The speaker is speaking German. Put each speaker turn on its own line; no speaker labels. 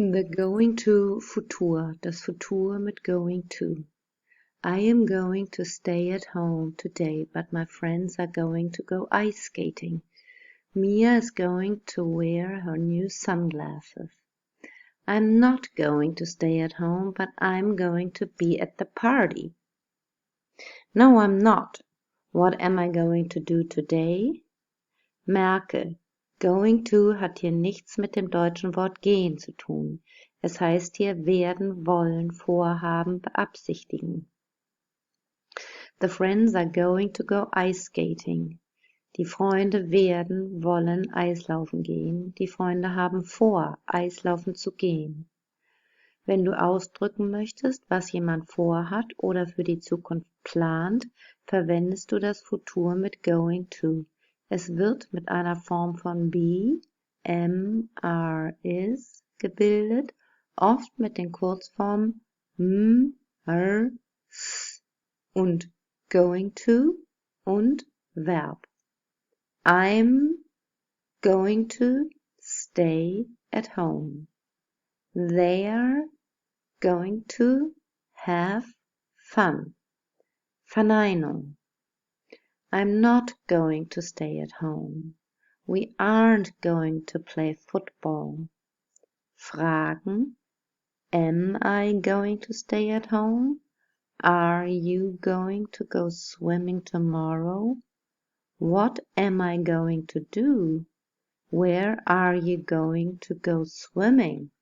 The going to Futur, das Futur mit going to. I am going to stay at home today, but my friends are going to go ice skating. Mia is going to wear her new sunglasses. I'm not going to stay at home, but I'm going to be at the party. No, I'm not. What am I going to do today? Merke, going to hat hier nichts mit dem deutschen Wort gehen zu tun. Es heißt hier werden, wollen, vorhaben, beabsichtigen. The friends are going to go ice skating. Die Freunde werden, wollen Eislaufen gehen. Die Freunde haben vor, Eislaufen zu gehen. Wenn du ausdrücken möchtest, was jemand vorhat oder für die Zukunft plant, verwendest du das Futur mit going to. Es wird mit einer Form von be, is gebildet, oft mit den Kurzformen s und going to und Verb. I'm going to stay at home. They're going to have fun. Verneinung. I'm not going to stay at home. We aren't going to play football. Fragen. Am I going to stay at home? Are you going to go swimming tomorrow? What am I going to do? Where are you going to go swimming?